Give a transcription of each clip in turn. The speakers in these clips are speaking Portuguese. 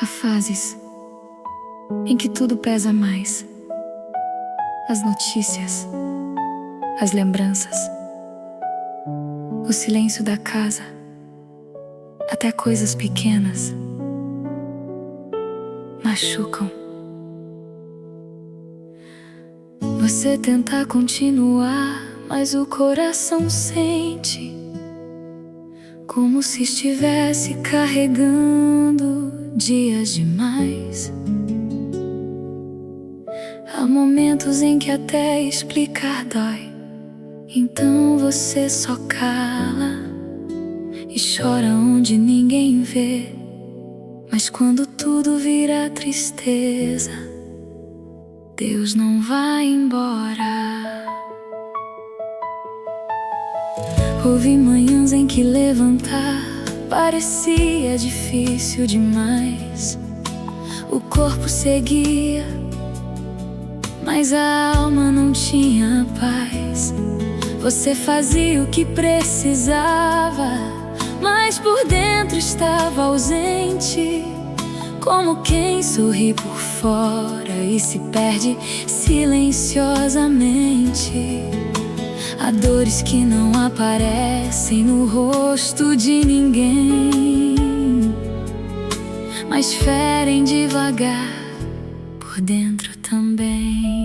Há fases em que tudo pesa mais: as notícias, as lembranças, o silêncio da casa, até coisas pequenas machucam. Você tenta continuar, mas o coração sente como se estivesse carregando dias demais. Há momentos em que até explicar dói, então você só cala e chora onde ninguém vê. Mas quando tudo vira tristeza, Deus não vai embora. Houve manhãs em que levantar parecia difícil demais. O corpo seguia, mas a alma não tinha paz. Você fazia o que precisava, mas por dentro estava ausente, como quem sorri por fora e se perde silenciosamente. Há dores que não aparecem no rosto de ninguém, mas ferem devagar por dentro também.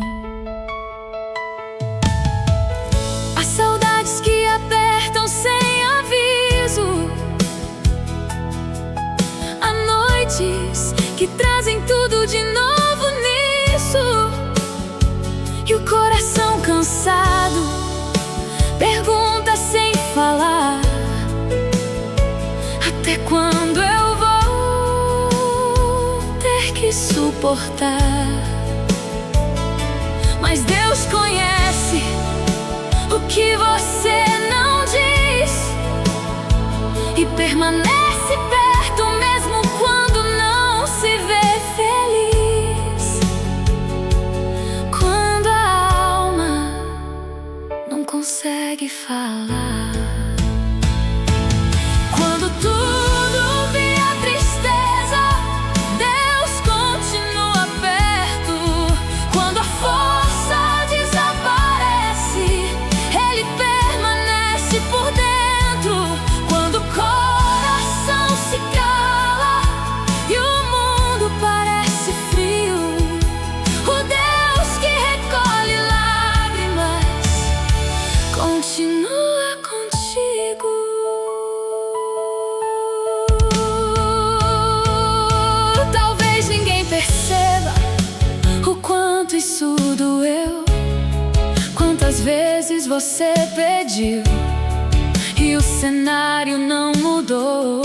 Há saudades que apertam sem aviso, há noites que trazem tudo de novo nisso, e o coração cansado pergunta sem falar: até quando eu vou ter que suportar? Mas Deus conhece o que você não diz e permanece perto mesmo quando não se vê feliz. Quando a alma não consegue falar, quando tudo vira tristeza, Deus continua perto. Quando a força desaparece, Ele permanece por dentro. Quando o coração se cala e o mundo parece frio, o Deus que recolhe lágrimas continua contigo. Talvez ninguém perceba o quanto isso doeu, quantas vezes você pediu e o cenário não mudou,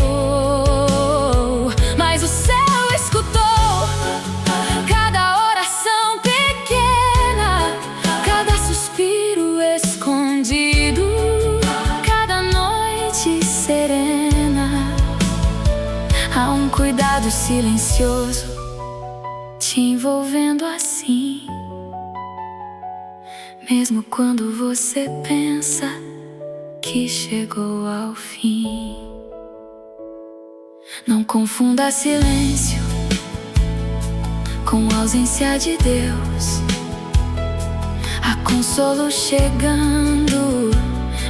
mas o céu escutou cada oração pequena, cada suspiro escondido, cada noite serena. Há um cuidado silencioso te envolvendo assim, mesmo quando você pensa que chegou ao fim. Não confunda silêncio com ausência de Deus. Há consolo chegando,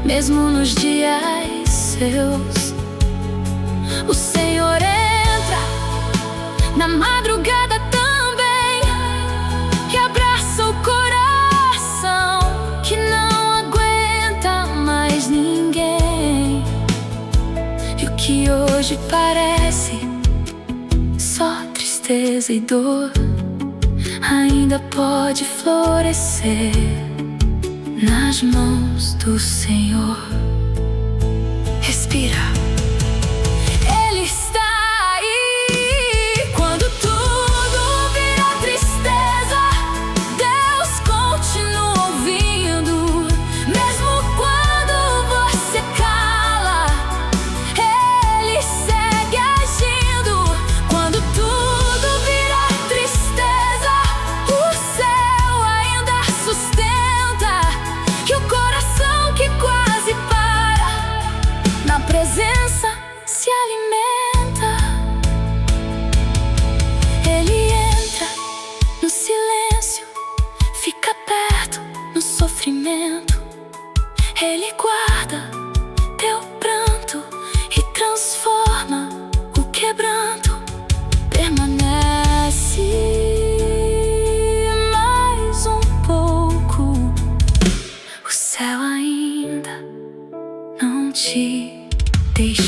mesmo nos dias seus. O Senhor entra na madrugada também e abraça o coração que não aguenta mais ninguém. E o que hoje parece só tristeza e dor ainda pode florescer nas mãos do Senhor. Respira. Ele está aí. Quando tudo vira tristeza, Deus continua ouvindo. Mesmo quando você cala, Ele segue agindo. Quando tudo vira tristeza, o céu ainda sustenta, e o coração que quase para na presença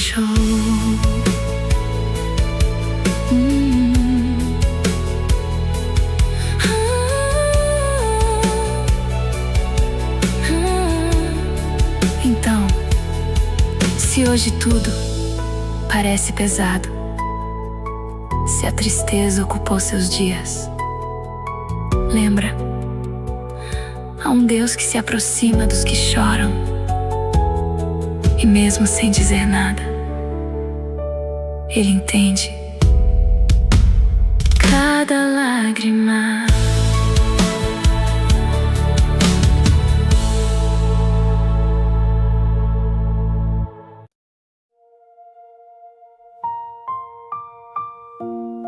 deixou. Então, se hoje tudo parece pesado, se a tristeza ocupou seus dias, lembra, há um Deus que se aproxima dos que choram, e mesmo sem dizer nada, Ele entende cada lágrima.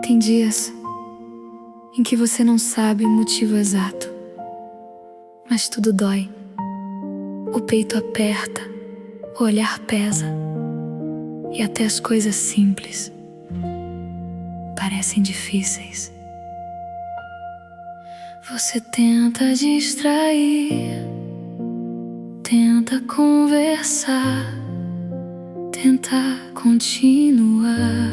Tem dias em que você não sabe o motivo exato, mas tudo dói. O peito aperta, o olhar pesa, e até as coisas simples parecem difíceis. Você tenta distrair, tenta conversar, tenta continuar,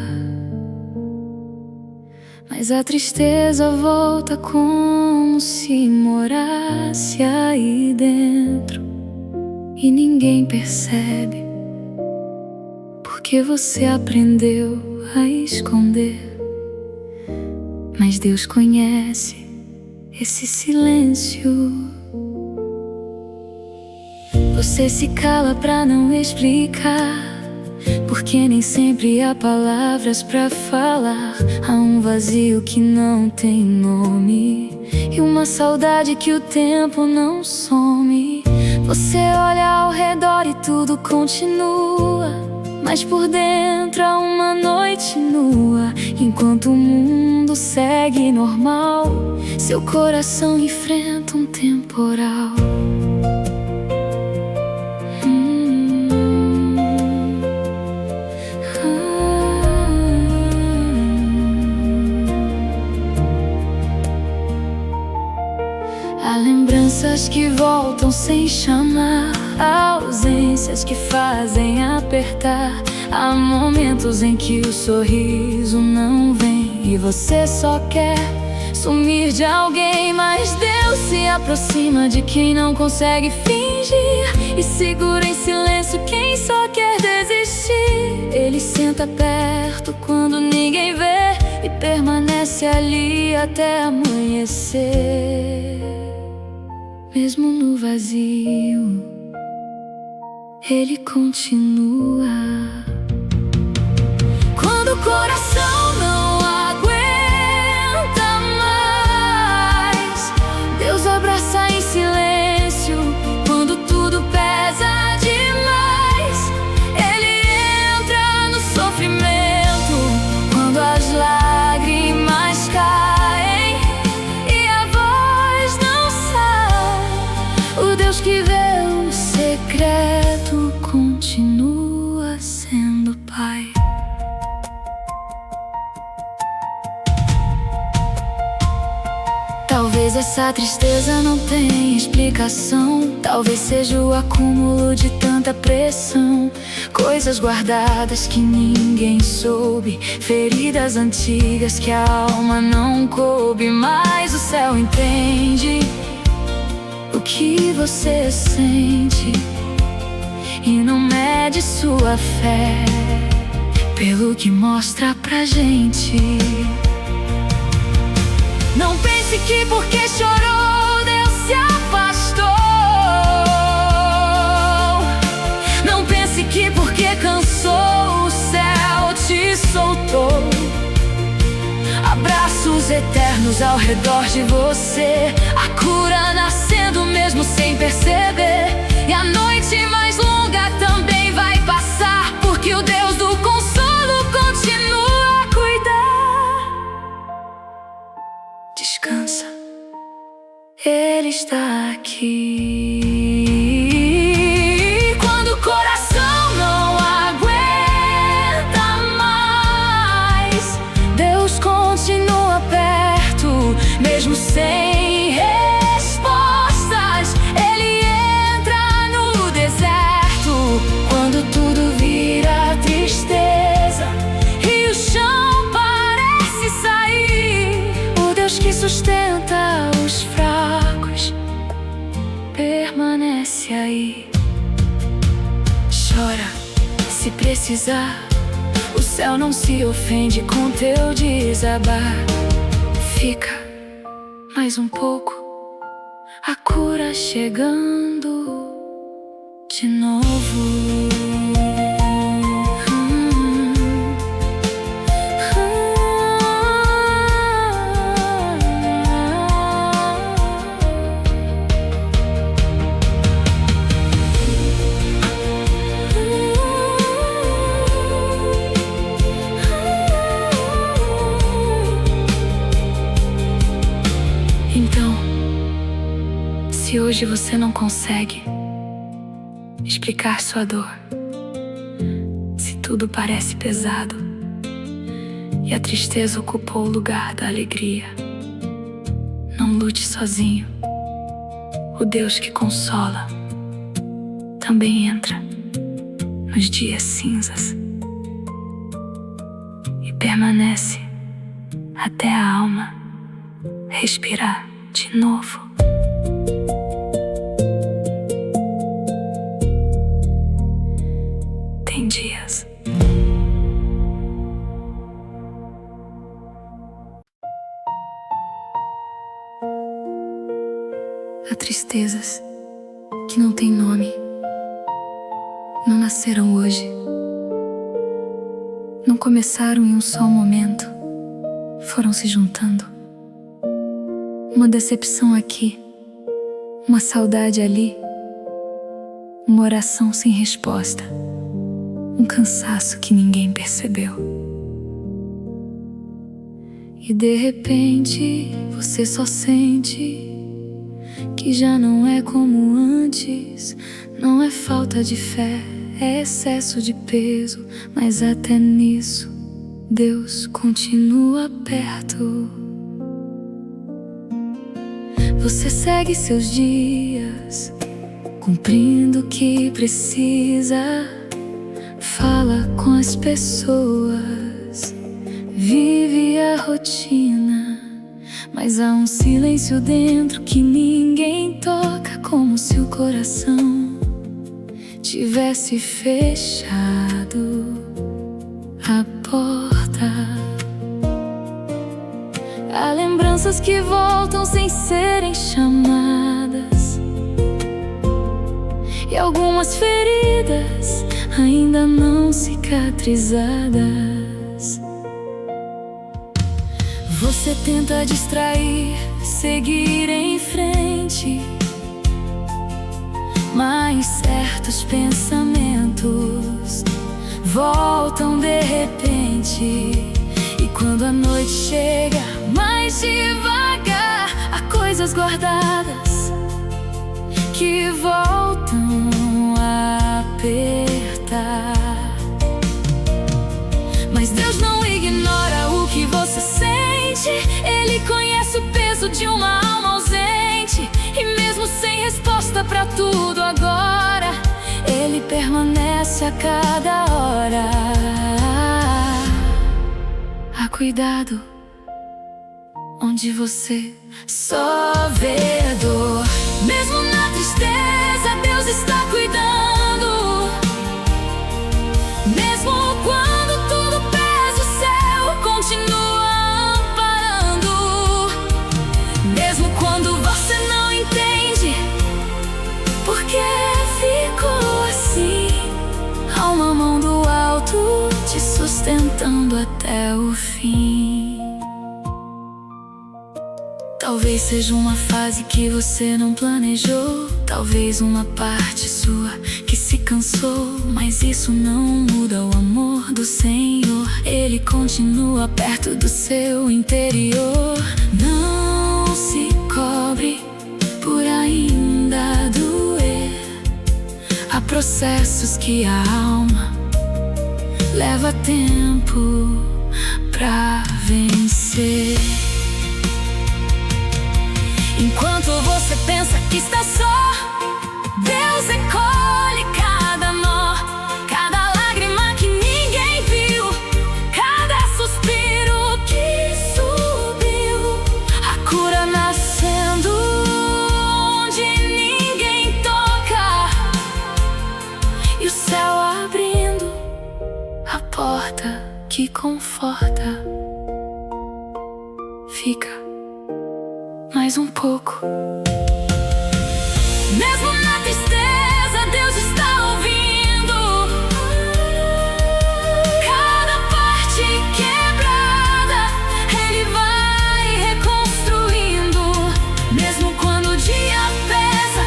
mas a tristeza volta como se morasse aí dentro, e ninguém percebe, porque você aprendeu a esconder. Mas Deus conhece esse silêncio. Você se cala pra não explicar, porque nem sempre há palavras pra falar. Há um vazio que não tem nome, e uma saudade que o tempo não some. Você olha ao redor e tudo continua, mas por dentro há uma noite nua. Enquanto o mundo segue normal, seu coração enfrenta um temporal. Há lembranças que voltam sem chamar, há ausências que fazem apertar. Há momentos em que o sorriso não vem e você só quer sumir de alguém. Mas Deus se aproxima de quem não consegue fingir e segura em silêncio quem só quer desistir. Ele senta perto quando ninguém vê e permanece ali até amanhecer. Mesmo no vazio, Ele continua. Quando o coração não aguenta mais, Deus abraça em silêncio. Quando tudo pesa demais, Ele entra no sofrimento. Quando as lágrimas caem e a voz não sai, o Deus que vê o secreto continua sendo Pai. Talvez essa tristeza não tenha explicação, talvez seja o acúmulo de tanta pressão. Coisas guardadas que ninguém soube, feridas antigas que a alma não coube. Mas o céu entende o que você sente e não mede sua fé pelo que mostra pra gente. Não pense que porque chorou Deus se afastou. Não pense que porque cansou o céu te soltou. Abraços eternos ao redor de você, a cura nascendo mesmo sem perceber. E a noite mais longa também vai passar, porque o Deus do consolo continua a cuidar. Descansa, Ele está aqui. Quando o coração não aguenta mais, Deus continua perto, mesmo sem respostas. Ele entra no deserto quando tudo vira tristeza. precisar. O céu não se ofende com teu desabar. Fica mais um pouco, a cura chegando de novo. Então, se hoje você não consegue explicar sua dor, se tudo parece pesado e a tristeza ocupou o lugar da alegria, não lute sozinho. O Deus que consola também entra nos dias cinzas e permanece até a alma respirar de novo. Tem dias há tristezas que não têm nome, não nasceram hoje, não começaram em um só momento, foram se juntando. Uma decepção aqui, uma saudade ali, uma oração sem resposta, um cansaço que ninguém percebeu. E de repente você só sente que já não é como antes. Não é falta de fé, é excesso de peso, mas até nisso Deus continua perto. Você segue seus dias, cumprindo o que precisa, fala com as pessoas, vive a rotina, mas há um silêncio dentro que ninguém toca, como se o coração tivesse fechado a porta. Há lembranças que voltam sem serem chamadas, e algumas feridas ainda não cicatrizadas. Você tenta distrair, seguir em frente, mas certos pensamentos voltam de repente. E quando a noite chega, mais devagar, há coisas guardadas que voltam a apertar. Mas Deus não ignora o que você sente, Ele conhece o peso de uma alma ausente. E mesmo sem resposta pra tudo agora, Ele permanece a cada hora. Há cuidado onde você só vê a dor. Mesmo na tristeza, Deus está cuidando. Mesmo quando tudo pesa, o céu continua amparando. Mesmo quando você não entende por que ficou assim, há uma mão do alto te sustentando até o fim. Talvez seja uma fase que você não planejou, talvez uma parte sua que se cansou, mas isso não muda o amor do Senhor. Ele continua perto do seu interior. Não se cobre por ainda doer. Há processos que a alma leva tempo pra vencer. Enquanto você pensa que está só, Deus recolhe cada nó, cada lágrima que ninguém viu, cada suspiro que subiu. A cura nascendo onde ninguém toca, e o céu abrindo porta que conforta. Fica mais um pouco. Mesmo na tristeza, Deus está ouvindo. Cada parte quebrada, Ele vai reconstruindo. Mesmo quando o dia pesa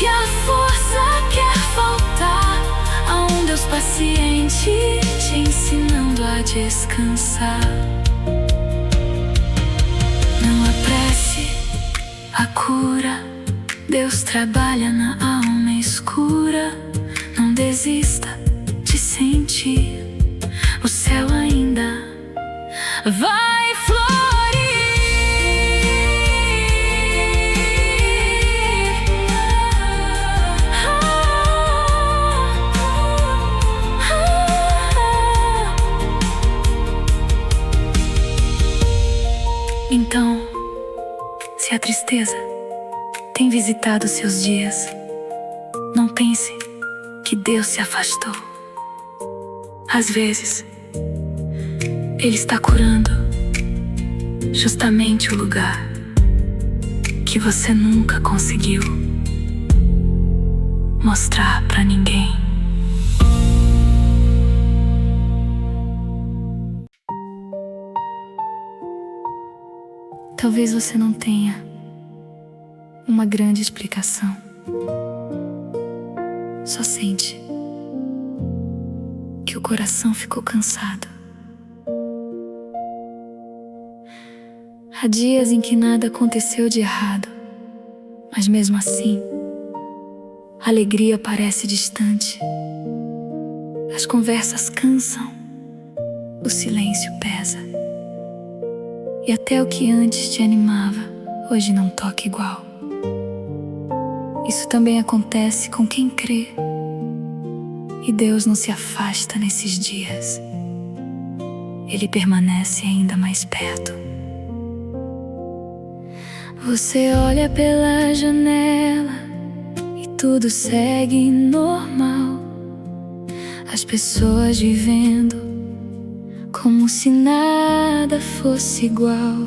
e a força quer faltar, há um Deus paciente te ensinando a descansar. Não apresse a cura, Deus trabalha na alma escura. Não desista de sentir, o céu ainda vai florir. Então, se a tristeza tem visitado seus dias, não pense que Deus se afastou. Às vezes, Ele está curando justamente o lugar que você nunca conseguiu mostrar pra ninguém. Talvez você não tenha uma grande explicação. Só sente que o coração ficou cansado. Há dias em que nada aconteceu de errado, mas mesmo assim, a alegria parece distante. As conversas cansam, o silêncio pesa. E até o que antes te animava, hoje não toca igual. Isso também acontece com quem crê. E Deus não se afasta nesses dias. Ele permanece ainda mais perto. Você olha pela janela e tudo segue normal. As pessoas vivendo como se nada fosse igual.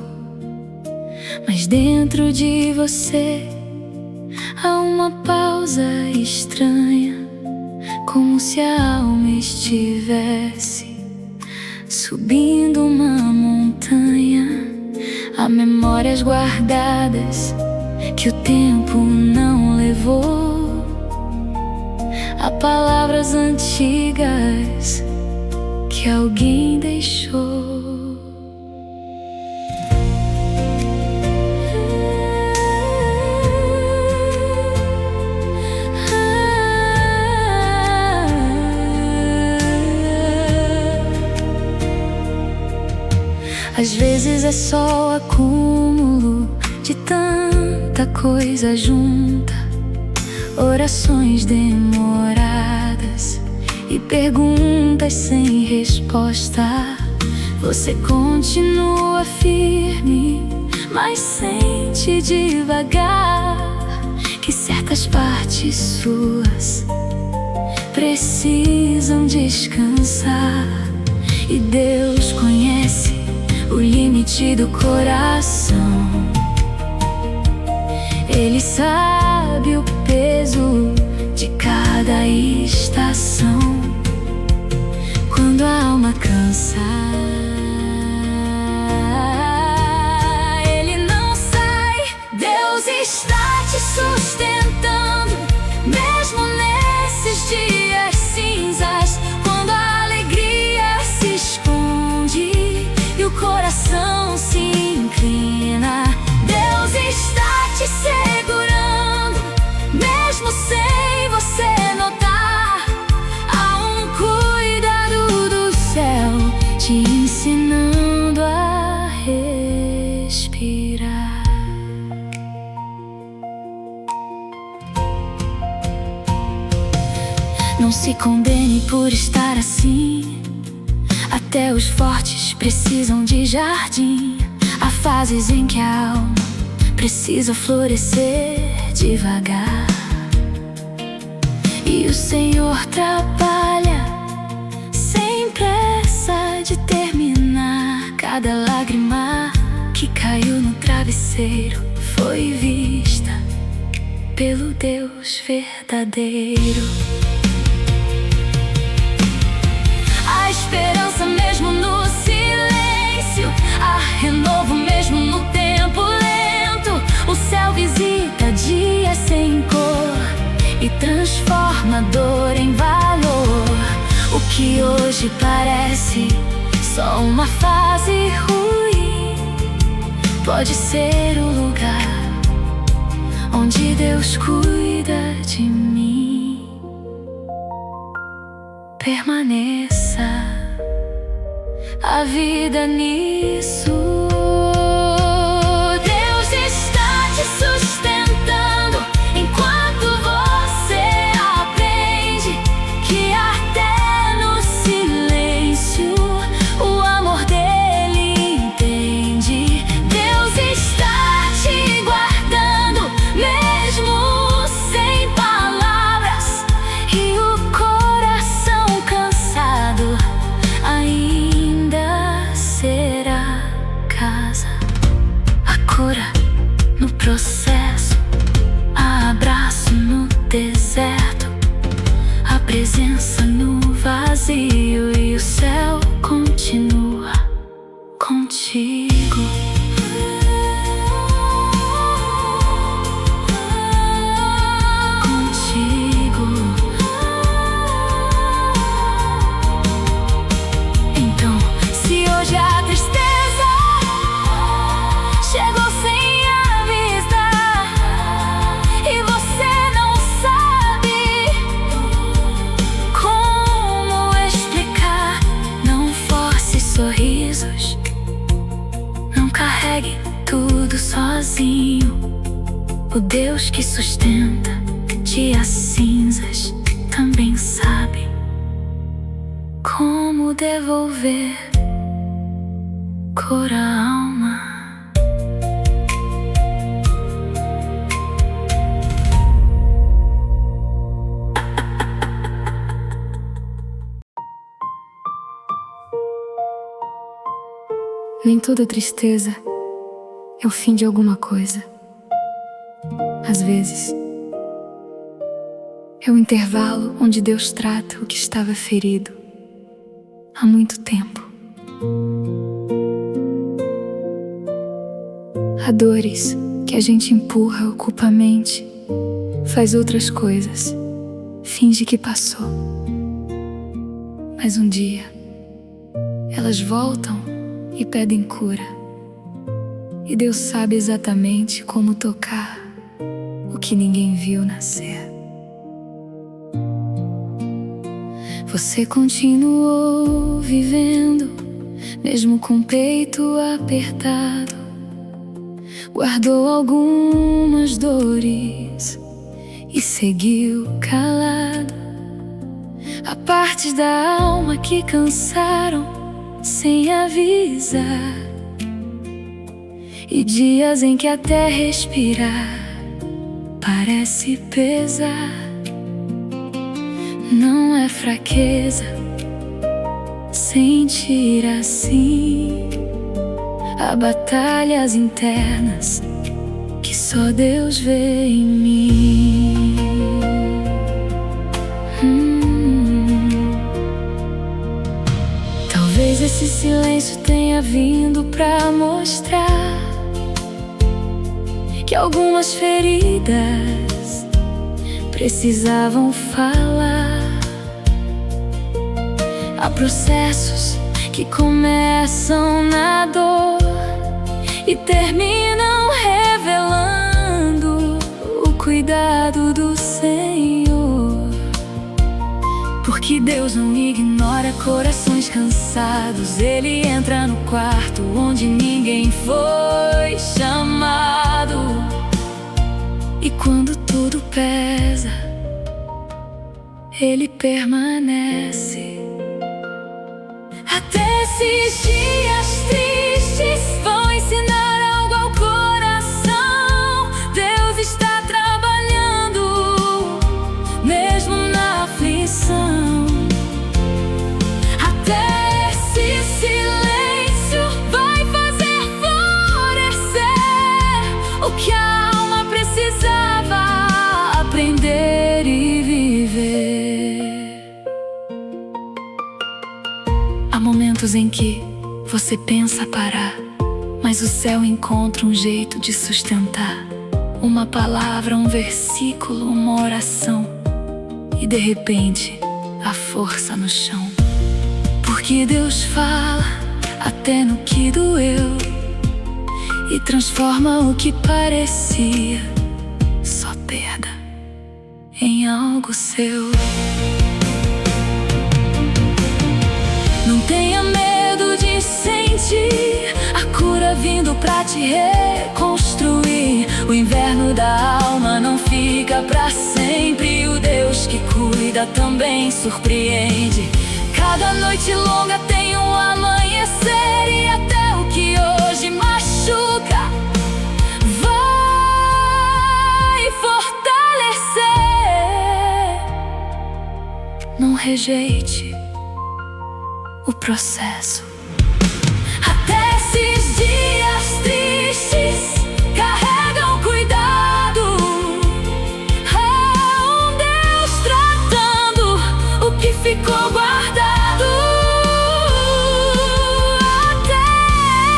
Mas dentro de você há uma pausa estranha, como se a alma estivesse subindo uma montanha. Há memórias guardadas que o tempo não levou. Há palavras antigas que alguém deixou. Às vezes é só o acúmulo de tanta coisa junta, orações demoradas e perguntas sem resposta. Você continua firme, mas sente devagar que certas partes suas precisam descansar. E Deus conhece o limite do coração. Ele sabe o peso de cada estação. Quando a alma cansa, Ele não sai. Deus está te sustentando, mesmo nesses dias cinzas, quando a alegria se esconde e o coração se inclina. Deus está te segurando, mesmo sem você notar. Há um cuidado do céu te ensinando a respirar. Não se condene por estar assim. Até os fortes precisam de jardim. Há fases em que a alma precisa florescer devagar. E o Senhor trabalha sem que caiu no travesseiro foi vista pelo Deus verdadeiro. Há esperança mesmo no silêncio, há renovo mesmo no tempo lento. O céu visita dias sem cor e transforma a dor em valor. O que hoje parece só uma fase ruim pode ser o lugar onde Deus cuida de mim. Permaneça a vida nisso. Deus está te sustentando enquanto você aprende que até no silêncio o amor dele entende. Deus está te guardando mesmo sem palavras, e o coração cansado ainda será casa. A cura no processo, há abraço no deserto, a presença no vazio, e o céu continua contigo. Contigo. Então, se hoje a tristeza chegou sem avisar e você não sabe como explicar, não force sorrisos, não carregue tudo sozinho. O Deus que sustenta dias cinzas também sabe como devolver cor à alma. Nem toda tristeza é o fim de alguma coisa. Às vezes, é o intervalo onde Deus trata o que estava ferido há muito tempo. Há dores que a gente empurra, ocupa a mente, faz outras coisas, finge que passou. Mas um dia, elas voltam e pedem cura. E Deus sabe exatamente como tocar o que ninguém viu nascer. Você continuou vivendo, mesmo com o peito apertado. Guardou algumas dores e seguiu calado. Há partes da alma que cansaram sem avisar, e dias em que até respirar parece pesar. Não é fraqueza sentir assim. Há batalhas internas que só Deus vê em mim. Talvez esse silêncio tenha vindo pra mostrar que algumas feridas precisavam falar. Há processos que começam na dor e terminam revelando o cuidado do Senhor. Porque Deus não ignora corações cansados. Ele entra no quarto onde ninguém foi chamado. E quando tudo pesa, Ele permanece. Até esses dias tristes vão ensinar algo ao coração. Deus está trabalhando, mesmo na aflição. Até esse silêncio vai fazer Há momentos em que você pensa parar, mas o céu encontra um jeito de sustentar. Uma palavra, um versículo, uma oração, e de repente, a força no chão. Porque Deus fala até no que doeu e transforma o que parecia só perda em algo seu. Não tenha medo de sentir a cura vindo pra te reconstruir. O inverno da alma não fica pra sempre. O Deus que cuida também surpreende. Cada noite longa tem um amanhecer, e até o que hoje machuca vai fortalecer. Não rejeite o processo. Até esses dias tristes carregam cuidado. É um Deus tratando o que ficou guardado. Até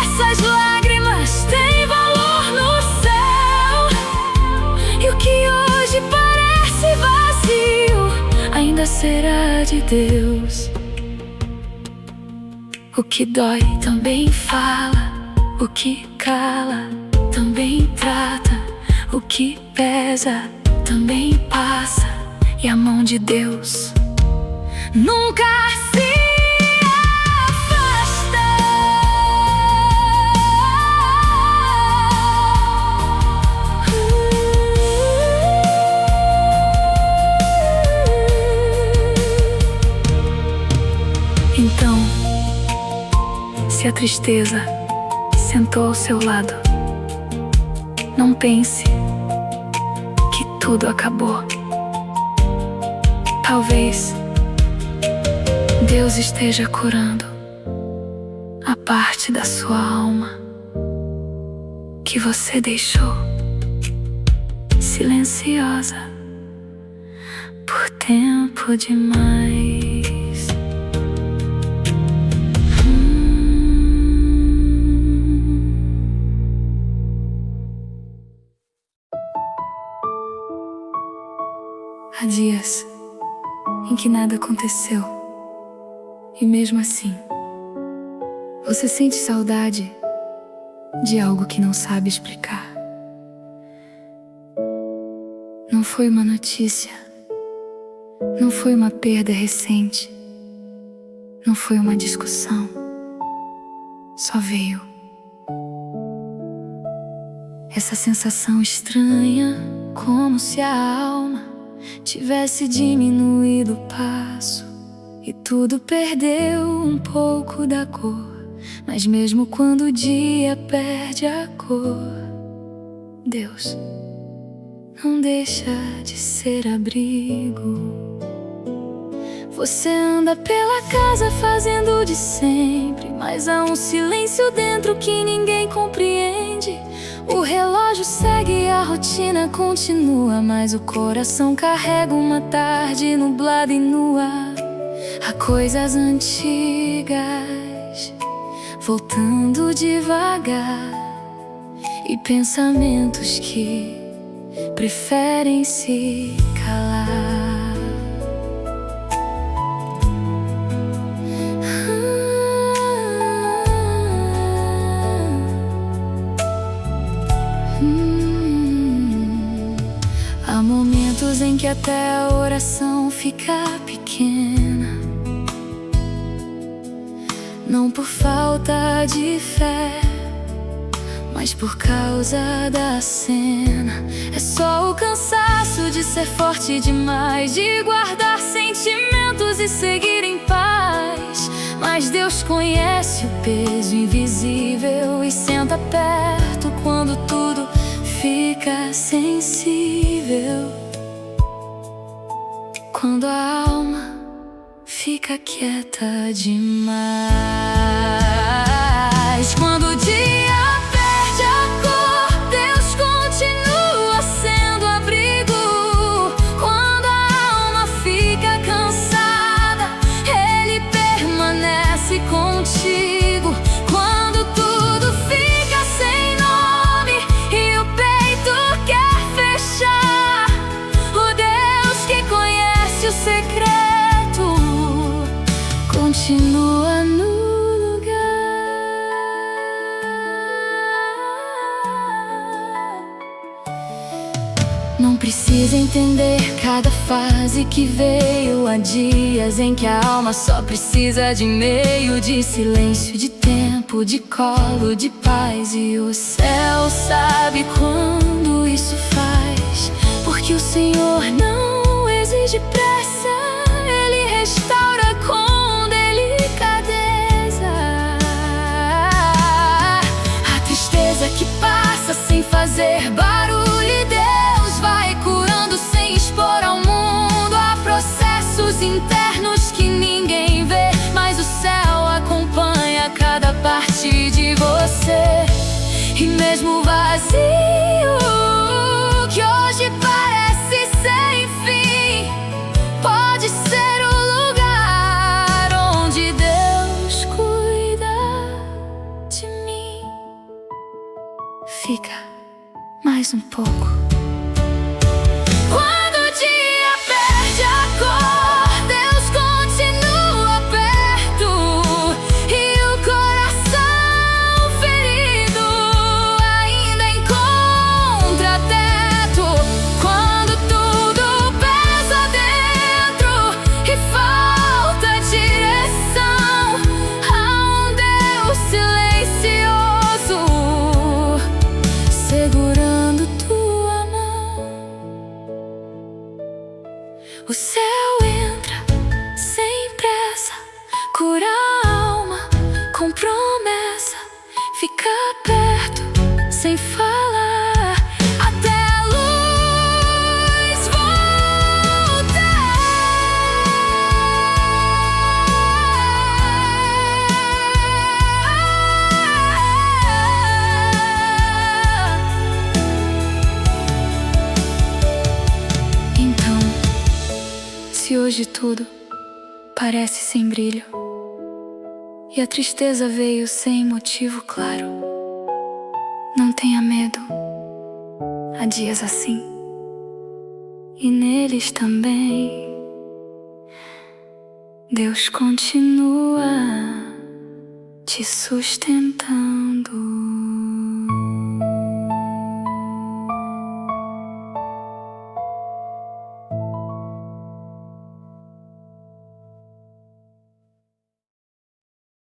essas lágrimas têm valor no céu, e o que hoje parece vazio ainda será de Deus. O que dói também fala, o que cala também trata, o que pesa também passa, e a mão de Deus nunca se afasta. Então, se a tristeza sentou ao seu lado, não pense que tudo acabou. Talvez Deus esteja curando a parte da sua alma que você deixou silenciosa por tempo demais. Há dias em que nada aconteceu, e mesmo assim você sente saudade de algo que não sabe explicar. Não foi uma notícia, não foi uma perda recente, não foi uma discussão, só veio essa sensação estranha, como se a alma tivesse diminuído o passo e tudo perdeu um pouco da cor. Mas mesmo quando o dia perde a cor, Deus não deixa de ser abrigo. Você anda pela casa fazendo de sempre, mas há um silêncio dentro que ninguém compreende. O relógio segue e a rotina continua, mas o coração carrega uma tarde nublada e nua. Há coisas antigas voltando devagar, e pensamentos que preferem se calar. Há momentos em que até a oração fica pequena, não por falta de fé, mas por causa da cena. É só o cansaço de ser forte demais, de guardar sentimentos e seguir em paz. Mas Deus conhece o peso invisível e senta perto quando tudo fica sensível. Quando a alma fica quieta demais. Quando o dia perde a cor, Deus continua sendo abrigo. Quando a alma fica cansada, Ele permanece com continua no lugar. Não precisa entender cada fase que veio. Há dias em que a alma só precisa de meio de silêncio, de tempo, de colo, de paz. E o céu sabe quando isso faz, porque o Senhor não exige pressa. Ele restaura com delicadeza. A tristeza que passa sem fazer barulho, e Deus vai curando sem expor ao mundo. Há processos internos que ninguém vê, mas o céu acompanha cada parte de você. E mesmo vazio, que hoje parece sem fim, pode ser o lugar onde Deus cuida de mim. Fica mais um pouco. Quando o dia perde a cor, Deus continua perto, e o coração ferido ainda encontra teto. Quando tudo pesa dentro e falta direção, há um Deus silencioso segurando tua mão. O céu entra sem pressa, cura a alma com promessa, fica perto sem falar, até a luz voltar. Então, se hoje tudo parece sem brilho, e a tristeza veio sem motivo claro, não tenha medo. Há dias assim, e neles também Deus continua te sustentando.